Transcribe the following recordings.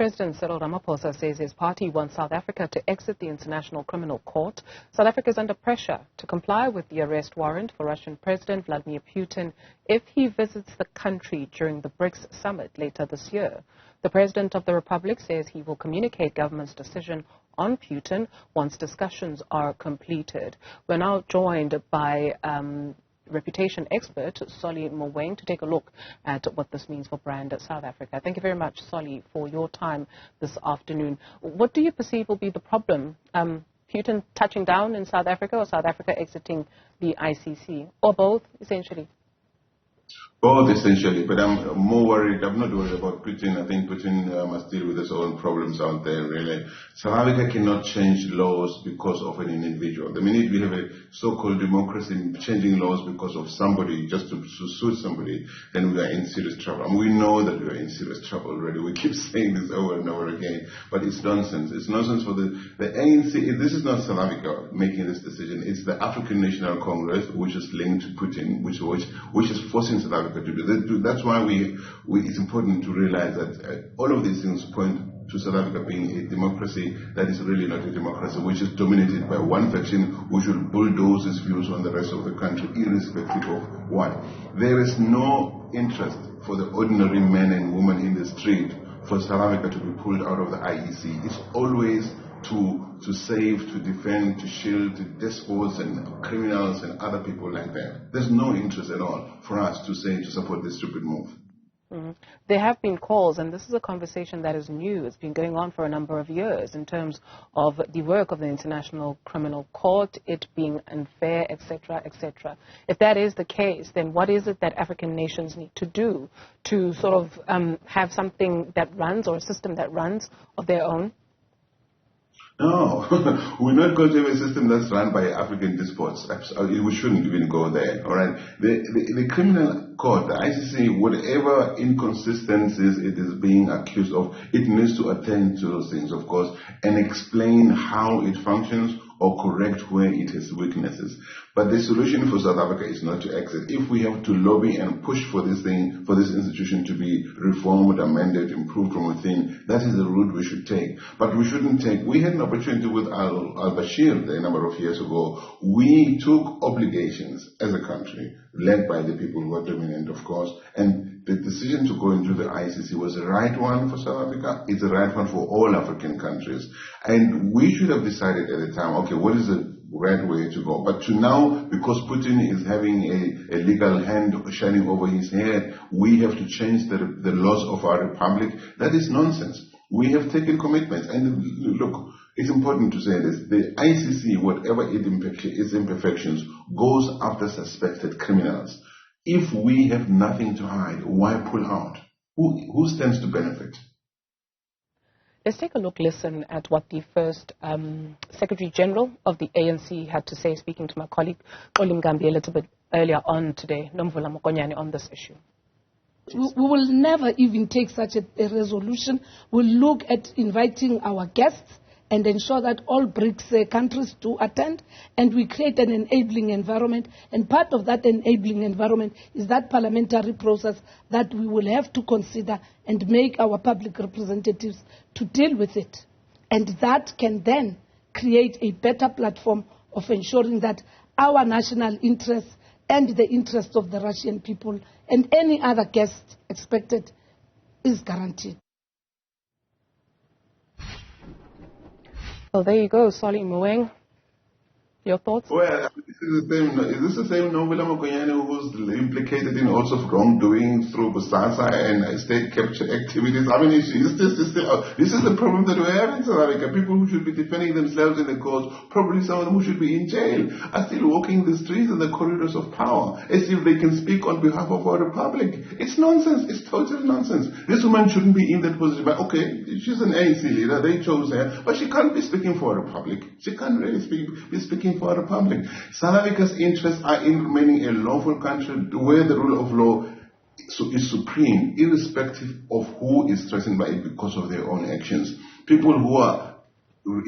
President Cyril Ramaphosa says his party wants South Africa to exit the International Criminal Court. South Africa is under pressure to comply with the arrest warrant for Russian President Vladimir Putin if he visits the country during the BRICS summit later this year. The President of the Republic says he will communicate government's decision on Putin once discussions are completed. We're now joined by reputation expert Solly Moeng to take a look at what this means for brand South Africa. Thank you very much, Solly, for your time this afternoon. What do you perceive will be the problem? Putin touching down in South Africa or South Africa exiting the ICC? Or both, essentially? Both, essentially, but I'm more worried. I'm not worried about Putin. I think Putin must deal with his own problems out there, really. South Africa cannot change laws because of an individual. The minute we have a so-called democracy changing laws because of somebody, just to suit somebody, then we are in serious trouble. And we know that we are in serious trouble already. We keep saying this over and over again, but it's nonsense. It's nonsense for the ANC. This is not South Africa making this decision. It's the African National Congress, which is linked to Putin, which is forcing South Africa to do. That's why it's important to realize that all of these things point to South Africa being a democracy that is really not a democracy, which is dominated by one faction which will bulldoze its views on the rest of the country, irrespective of what. There is no interest for the ordinary man and woman in the street for South Africa to be pulled out of the IEC. It's always to save, to defend, to shield despots and criminals and other people like that. There's no interest at all for us to support this stupid move. Mm-hmm. There have been calls, and this is a conversation that is new. It's been going on for a number of years in terms of the work of the International Criminal Court, it being unfair, etc., etc. If that is the case, then what is it that African nations need to do to sort of have something that runs, or a system that runs of their own? No, we're not going to have a system that's run by African despots. We shouldn't even go there, all right? The criminal court, the ICC, whatever inconsistencies it is being accused of, it needs to attend to those things, of course, and explain how it functions or correct where it has weaknesses. But the solution for South Africa is not to exit. If we have to lobby and push for this thing, for this institution to be reformed, amended, improved from within, that is the route we should take. But we shouldn't take. We had an opportunity with al-Bashir a number of years ago. We took obligations as a country, led by the people who are dominant, of course, and the decision to go into the ICC was the right one for South Africa. It's the right one for all African countries. And we should have decided at the time, okay, what is the right way to go? But to now, because Putin is having a legal hand shining over his head, we have to change the laws of our republic. That is nonsense. We have taken commitments. And look, it's important to say this. The ICC, whatever its imperfections, goes after suspected criminals. If we have nothing to hide, why pull out? Who stands to benefit? Let's take a listen at what the first Secretary General of the ANC had to say, speaking to my colleague Olim Gambi a little bit earlier on today, Nomvula Mokonyane, on this issue. We will never even take such a resolution. We'll look at inviting our guests and ensure that all BRICS countries do attend, and we create an enabling environment. And part of that enabling environment is that parliamentary process that we will have to consider and make our public representatives to deal with it. And that can then create a better platform of ensuring that our national interests and the interests of the Russian people and any other guest expected is guaranteed. Well, there you go, Solly Moeng. Your thoughts? Well, is this the same Nomvula Mokonyane who's implicated in all sorts of wrongdoing through Bosasa and state capture activities? I mean, this is the problem that we have in South Africa. People who should be defending themselves in the courts, probably some of them who should be in jail, are still walking the streets and the corridors of power as if they can speak on behalf of our republic. It's nonsense. It's total nonsense. This woman shouldn't be in that position. But okay, she's an ANC leader. They chose her. But she can't be speaking for a republic. She can't really be speaking for a republic. South Africa's interests are in remaining a lawful country where the rule of law is supreme, irrespective of who is threatened by it because of their own actions. People who are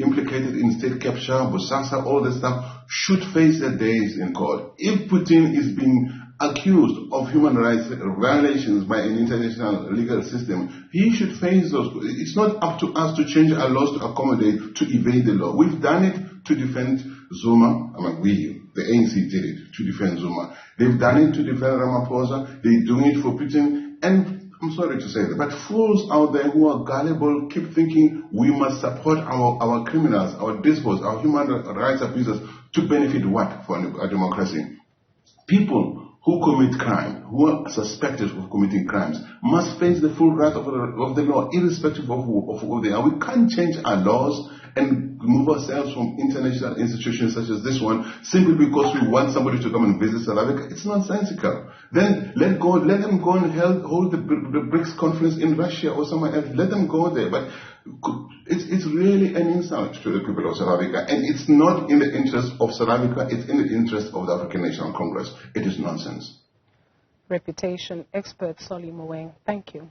implicated in state capture, Bosasa, all this stuff, should face their days in court. If Putin is being accused of human rights violations by an international legal system, he should face those. It's not up to us to change our laws to accommodate, to evade the law. We've done it to defend Zuma. The ANC did it to defend Zuma. They've done it to defend Ramaphosa. They're doing it for Putin. And I'm sorry to say that, but fools out there who are gullible keep thinking we must support our criminals, our despots, our human rights abusers to benefit what for a democracy? People who commit crime, who are suspected of committing crimes, must face the full wrath of the law, irrespective of who they are. We can't change our laws and remove ourselves from international institutions such as this one simply because we want somebody to come and visit South Africa. It's nonsensical. Then let them go and hold the BRICS conference in Russia or somewhere else. Let them go there. But it's really an insult to the people of South Africa, and it's not in the interest of South Africa, it's in the interest of the African National Congress. It is nonsense. Reputation expert Solly Moeng, thank you.